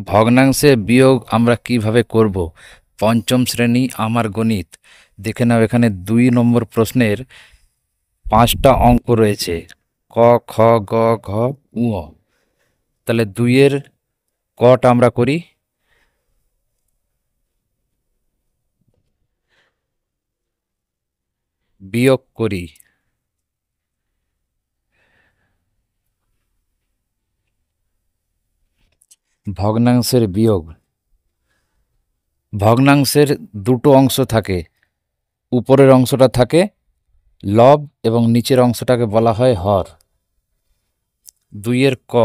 ভগ্নাংশের বিয়োগ আমরা কিভাবে করব? পঞ্চম শ্রেণী আমার গণিত। দেখে নাও, এখানে 2 নম্বর প্রশ্নের 5টা অঙ্ক রয়েছে, ক, খ, গ, ঘ, ঙ। তাহলে 2-এর কটা আমরা করি। বিয়োগ করি। ভগ্নাংশের বিয়োগ। ভগ্নাংশের দুটো অংশ থাকে, উপরের অংশটা থাকে লব এবং নিচের অংশটাকে বলা হয় হর। 2-এর ক।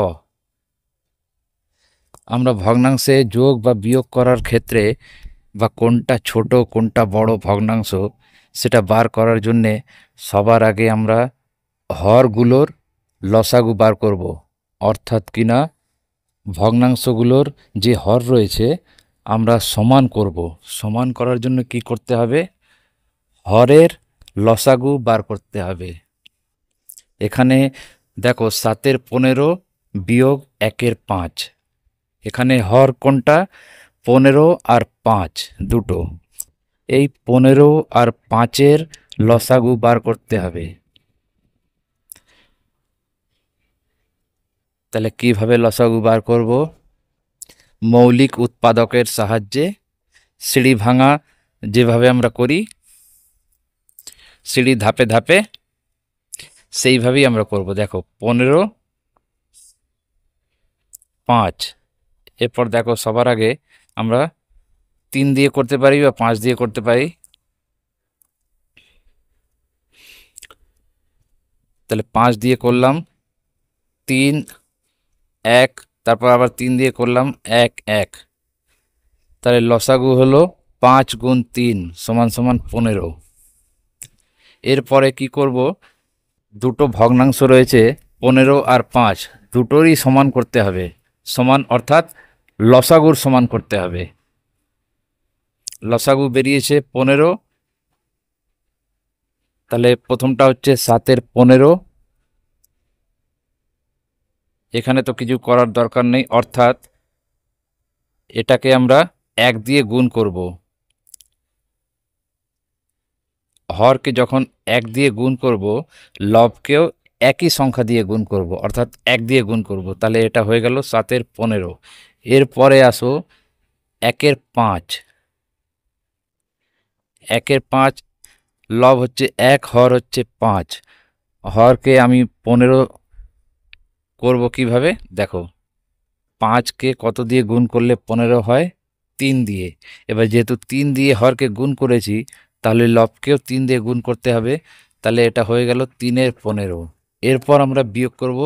আমরা ভগ্নাংশে যোগ বা বিয়োগ করার ক্ষেত্রে বা কোনটা ছোট কোনটা বড় ভগ্নাংশ সেটা বার করার জন্যে সবার আগে আমরা হরগুলোর লসাগু বার করব। অর্থাৎ কিনা ভগ্নাংশগুলোর যে হর রয়েছে আমরা সমান করব। সমান করার জন্য কি করতে হবে? হরের লসাগু বার করতে হবে। এখানে দেখো 7-এর 15 বিয়োগ 1-এর 5। এখানে হর কোনটা? 15 আর 5 দুটো। এই 15 আর 5-এর লসাগু বার করতে হবে। তাহলে কিভাবে লসাগু বার করব? মৌলিক উৎপাদকের সাহায্যে, সিঁড়ি ভাঙা যেভাবে আমরা করি, সিঁড়ি ধাপে ধাপে সেইভাবেই আমরা করব। দেখো 15, 5। এরপর দেখো সবার আগে আমরা 3 দিয়ে করতে পারি বা 5 দিয়ে করতে পারি। তাহলে 5 দিয়ে করলাম, 3, 1, তারপর আবার 3 দিয়ে করলাম, 1, 1। তাহলে লসাগু হলো 5 গুণ 3 সমান সমান 15। এরপরে কি করব? দুটো ভগ্নাংশ রয়েছে 15 আর 5, দুটোরই সমান করতে হবে। সমান অর্থাৎ লসাগুর সমান করতে হবে। লসাগু বেরিয়েছে 15। তাহলে প্রথমটা হচ্ছে 7-এর 15। এখানে তো কিছু করার দরকার নেই, অর্থাৎ এটাকে আমরা 1 দিয়ে গুণ করব। হরকে যখন 1 দিয়ে গুণ করব, লবকেও একই সংখ্যা দিয়ে গুণ করব, অর্থাৎ 1 দিয়ে গুণ করব। তাহলে এটা হয়ে গেল 7-এর 15। এরপরে আসো 1-এর 5। 1-এর 5 লব হচ্ছে 1, হর হচ্ছে 5। হরকে আমি 15 করব কিভাবে? দেখো 5কে কত দিয়ে গুণ করলে 15 হয়? 3 দিয়ে। এবার যেহেতু 3 দিয়ে হরকে গুণ করেছি, তাহলে লবকেও 3 দিয়ে গুণ করতে হবে। তাহলে এটা হয়ে গেল 3-এর 15। এরপর আমরা বিয়োগ করব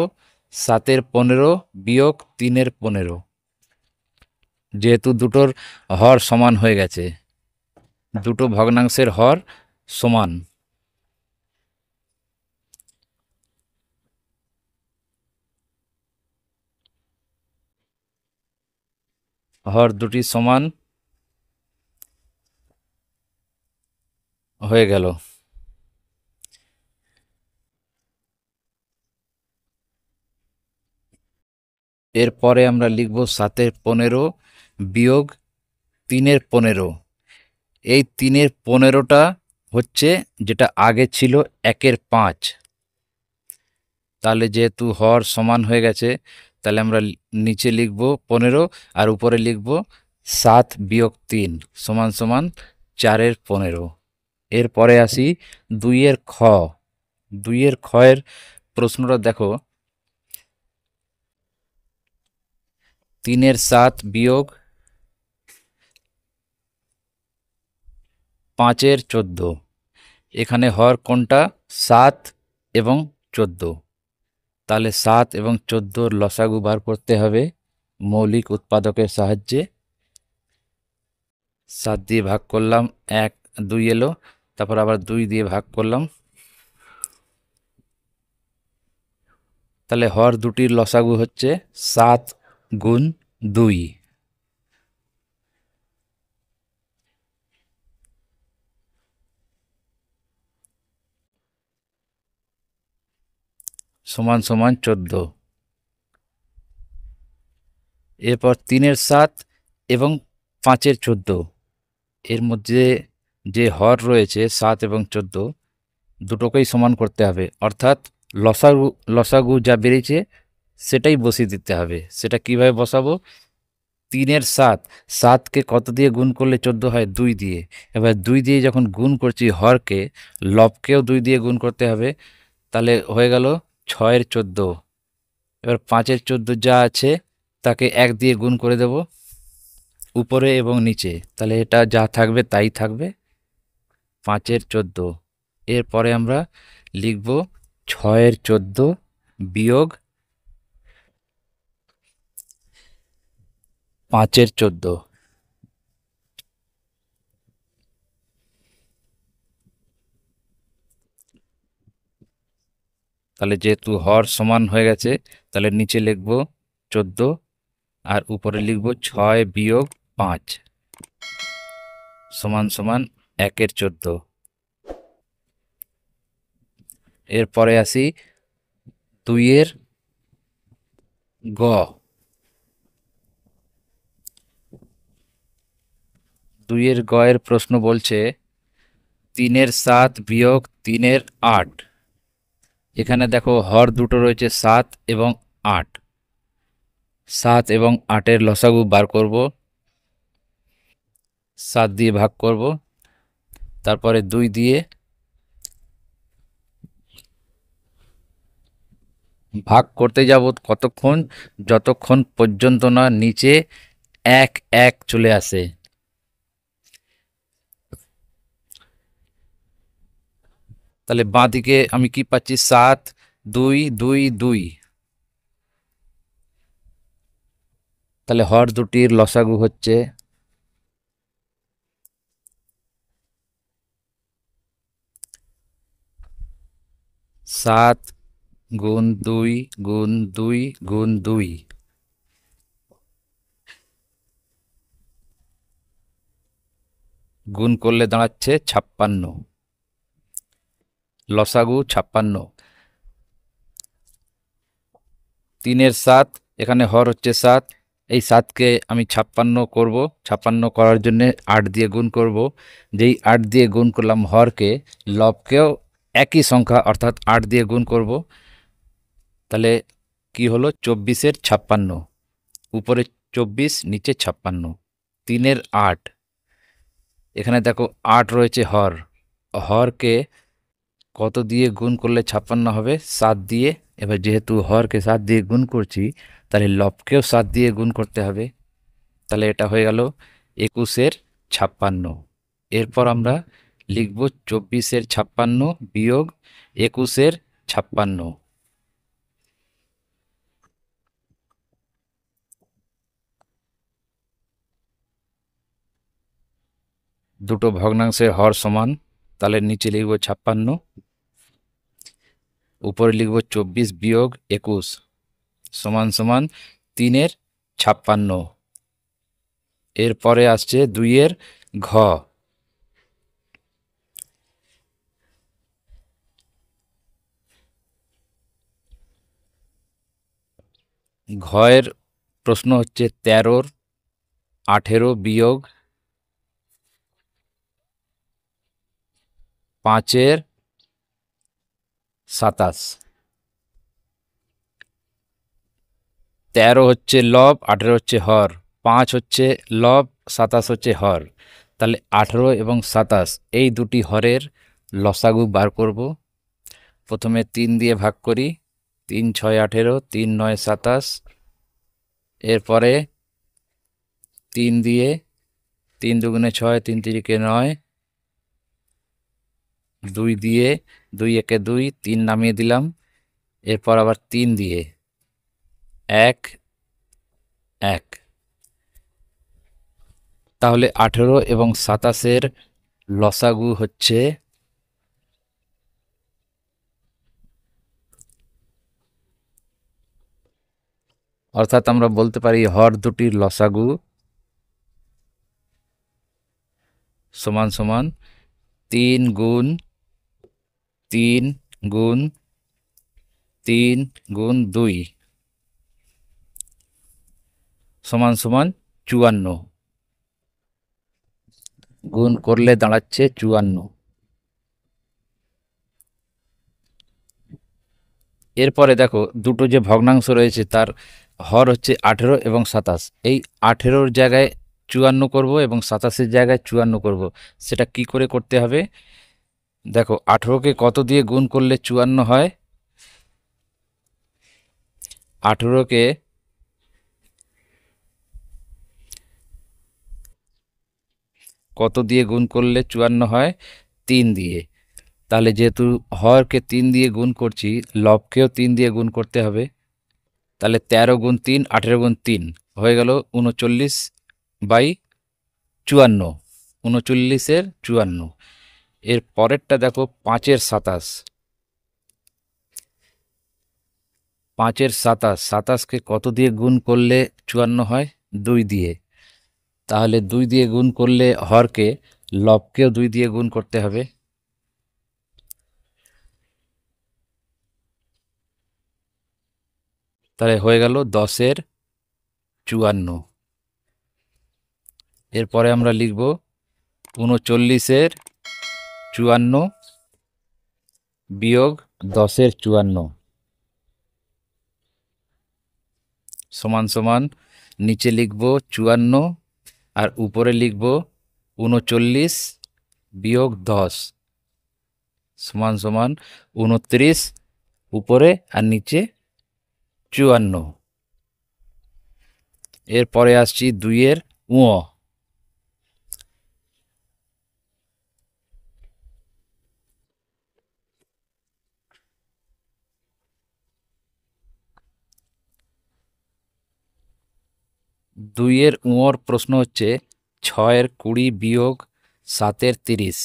7-এর 15 বিয়োগ 3-এর 15। যেহেতু দুটোর হর সমান হয়ে গেছে, দুটো ভগ্নাংশের হর সমান, হর দুটি সমান হয়ে গেল। এরপরে আমরা লিখব 7-এর 15 বিয়োগ 3-এর 15। এই 3-এর 15টা হচ্ছে যেটা আগে ছিল 1-এর 5। তাহলে যেহেতু হর সমান হয়ে গেছে, তাহলে আমরা নিচে লিখব 15 আর উপরে লিখব 7 বিয়োগ 3 সমান সমান 4-এর 15। এরপরে আসি 2-এর খ। 2-এর খয়ের প্রশ্নটা দেখো, 3-এর 7 বিয়োগ 5-এর 14। এখানে হর কোনটা? 7 এবং 14। তাহলে 7 এবং 14-র লসাগু বার করতে হবে মৌলিক উৎপাদকের সাহায্যে। 7 দিয়ে ভাগ করলাম, 1, 2 এলো, তারপর আবার 2 দিয়ে ভাগ করলাম। তাহলে হর দুটির লসাগু হচ্ছে 7 গুণ 2 সমান সমান 14। এরপর 3-এর 7 এবং 5-এর 14, এর মধ্যে যে হর রয়েছে 7 এবং 14 দুটোকেই সমান করতে হবে, অর্থাৎ লসাগু লসাগু যা বেরিয়েছে সেটাই বসিয়ে দিতে হবে। সেটা কিভাবে বসাবো? 3-এর 7, 7কে কত দিয়ে গুণ করলে 14 হয়? 2 দিয়ে। এবার 2 দিয়ে যখন গুণ করছি হরকে, লবকেও 2 দিয়ে গুণ করতে হবে, তাহলে হয়ে গেল 6-এর 14। এবার 5-এর 14 যা আছে তাকে 1 দিয়ে গুণ করে দেব উপরে এবং নিচে, তাহলে এটা যা থাকবে তাই থাকবে, 5-এর 14। এরপরে আমরা লিখব 6-এর 14 বিয়োগ 5-এর 14। তাহলে যেহেতু হর সমান হয়ে গেছে, তাহলে নিচে লিখব 14 আর উপরে লিখব 6 বিয়োগ 5 সমান সমান 1-এর 14। এরপরে আসি 2-এর গ। 2-এর গ এর প্রশ্ন বলছে 3-এর 7 বিয়োগ 3-এর 8। এখানে দেখো হর দুটো রয়েছে 7 এবং 8। 7 এবং 8-এর লসাগু বার করব, 7 দিয়ে ভাগ করব, তারপরে 2 দিয়ে ভাগ করতে যাব কতক্ষণ? যতক্ষণ পর্যন্ত না নিচে 1 1 চলে আসে। তাহলে বাঁ দিকে আমি কি পাচ্ছি? 7 2 2 2। তাহলে হর দুটির লসাগু হচ্ছে 7 গুণ 2 গুণ 2 গুণ 2। গুণ করলে দাঁড়াচ্ছে 56। লসাগু 56। 3-এর 7, এখানে হর হচ্ছে 7, এই 7কে আমি 56 করব। 56 করার জন্যে 8 দিয়ে গুণ করব। যেই 8 দিয়ে গুণ করলাম হরকে, লবকেও একই সংখ্যা অর্থাৎ 8 দিয়ে গুণ করব। তাহলে কি হলো? 24-এর 56। উপরে 24, নিচে 56। 3-এর 8, এখানে দেখো 8 রয়েছে হর, হরকে কত দিয়ে গুণ করলে 56 হবে? 7 দিয়ে। এবার যেহেতু হরকে 7 দিয়ে গুণ করছি, তাহলে লবকেও 7 দিয়ে গুণ করতে হবে। তাহলে এটা হয়ে গেল 21-এর 56। এরপর আমরা লিখব 24-এর 56 বিয়োগ 21-এর 56। দুটো ভগ্নাংশের হর সমান, তাহলে নিচে লিখব 56, উপরে লিখব 24 বিয়োগ 21 সমান সমান 3-এর 56। এরপরে আসছে 2-এর ঘ। ঘয়ের প্রশ্ন হচ্ছে 13-র 18 বিয়োগ 5-এর 27। 13 হচ্ছে লব, 18 হচ্ছে হর, 5 হচ্ছে লব, 27 হচ্ছে হর। তাহলে 18 এবং 27 এই দুটি হরের লসাগু বার করব। প্রথমে 3 দিয়ে ভাগ করি, 3 6 18, 3 9 27। এরপরে 3 দিয়ে, 3 দুগুণে 6, 3 তিরিকে 9, 2 দিয়ে, 2 একে 2, 3 নামিয়ে দিলাম। এরপর আবার 3 দিয়ে, 1 1। তাহলে 18 এবং 27-এর লসাগু হচ্ছে অর্থাৎ আমরা বলতে পারি হর দুটির লসাগু সমান সমান 3 গুণ 3 গুণ 3 গুণ 2 সমান সমান 54, গুণ করলে দাঁড়াচ্ছে 54। এরপরে দেখো দুটো যে ভগ্নাংশ রয়েছে তার হর হচ্ছে 18 এবং 27। এই 18-র জায়গায় 54 করব এবং 27-এর জায়গায় 54 করব। সেটা কি করে করতে হবে? দেখো 18কে কত দিয়ে গুণ করলে 54 হয়? 18কে কত দিয়ে গুণ করলে 54 হয়? 3 দিয়ে। তাহলে যেহেতু হরকে 3 দিয়ে গুণ করছি, লবকেও 3 দিয়ে গুণ করতে হবে। তাহলে 13 গুণ 3, 18 গুণ 3 হয়ে গেল 39/54, 39-এর 54। এর পরেরটা দেখো 5-এর 27, 5-এর 27, 27কে কত দিয়ে গুণ করলে 54 হয়? 2 দিয়ে। তাহলে 2 দিয়ে গুণ করলে হরকে, লবকেও 2 দিয়ে গুণ করতে হবে। তাহলে হয়ে গেল 10-এর 54। এরপরে আমরা লিখব 39-এর 54 বিয়োগ 10-এর 54 সমান সমান, নিচে লিখব 54 আর উপরে লিখব 39 বিয়োগ 10 সমান সমান 29, উপরে আর নিচে 54। এরপরে আসছি 2-এর ঙ। 2-এর ঙর প্রশ্ন হচ্ছে 6-এর 20 বিয়োগ 7-এর 30।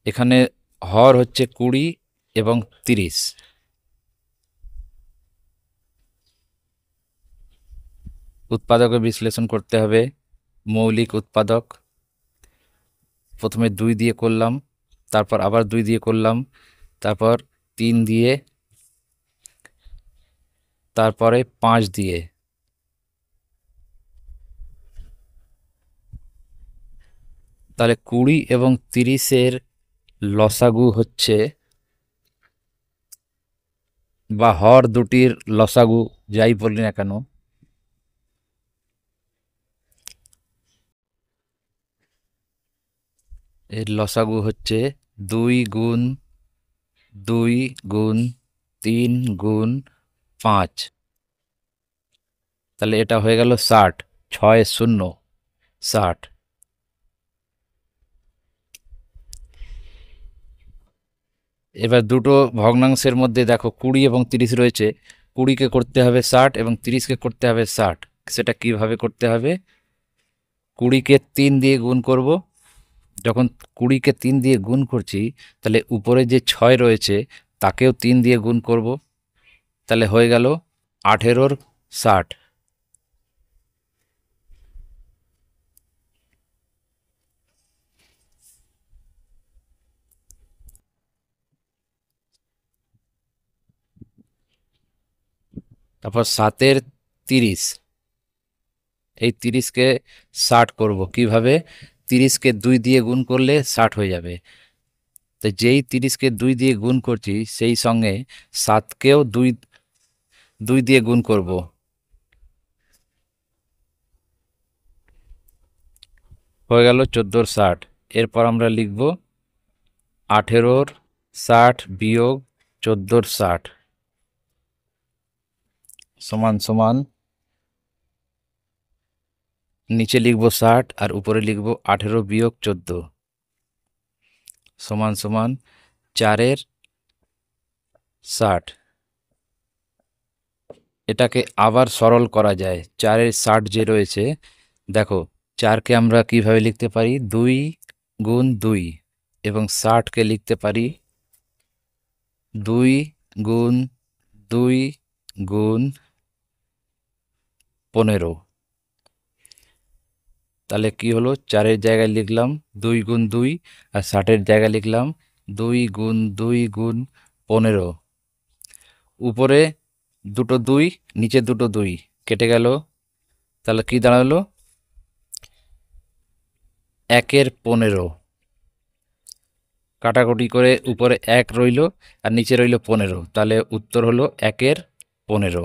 এখানে হর হচ্ছে 20 এবং 30। উৎপাদকে বিশ্লেষণ করতে হবে। মৌলিক উৎপাদক, প্রথমে 2 দিয়ে করলাম, তারপর আবার 2 দিয়ে করলাম, তারপর 3 দিয়ে, তারপরে 5 দিয়ে। তাহলে 20 এবং 30-এর লসাগু হচ্ছে, বা হর দুটির লসাগু যাই বলি না কেন, এর লসাগু হচ্ছে 2 গুণ 2 গুণ 3 গুণ 5। তাহলে এটা হয়ে গেল 60, 6 0 60। এবার দুটো ভগ্নাংশের মধ্যে দেখো 20 এবং 30 রয়েছে, 20কে করতে হবে 60 এবং 30কে করতে হবে 60। সেটা কিভাবে করতে হবে? 20কে 3 দিয়ে গুণ করব। যখন 20কে 3 দিয়ে গুণ করছি, তাহলে উপরে যে 6 রয়েছে তাকেও 3 দিয়ে গুণ করব। তাহলে হয়ে গেল 18-র 60। তারপর 7-এর 30, এই 30কে 60 করব। কিভাবে? 30কে 2 দিয়ে গুণ করলে 60 হয়ে যাবে। তো যেই 30কে 2 দিয়ে গুণ করছি সেই সঙ্গে 7কেও 2 দিয়ে গুণ করব। হয়ে গেল 14-র 60। এরপর আমরা লিখব 18-র 60 বিয়োগ 14-র 60 সমান সমান, নিচে লিখব 60 আর উপরে লিখব 18 বিয়োগ 14 সমান সমান 4-এর 60। এটাকে আবার সরল করা যায়। 4-এর 60 যে রয়েছে, দেখো 4কে আমরা কিভাবে লিখতে পারি? 2 গুণ 2 এবং 60কে লিখতে পারি 2 গুণ 2 গুণ 15। তাহলে কি হলো? 4-এর জায়গায় লিখলাম 2 গুণ 2 আর 60-এর জায়গায় লিখলাম 2 গুণ 2 গুণ 15 উপরে দুটো 2, নিচে দুটো 2 কেটে গেল। তাহলে কি দাঁড়ালো? 1-এর 15। কাটাকুটি করে উপরে 1 রইল আর নিচে রইল 15, তাহলে উত্তর হলো 1-এর 15।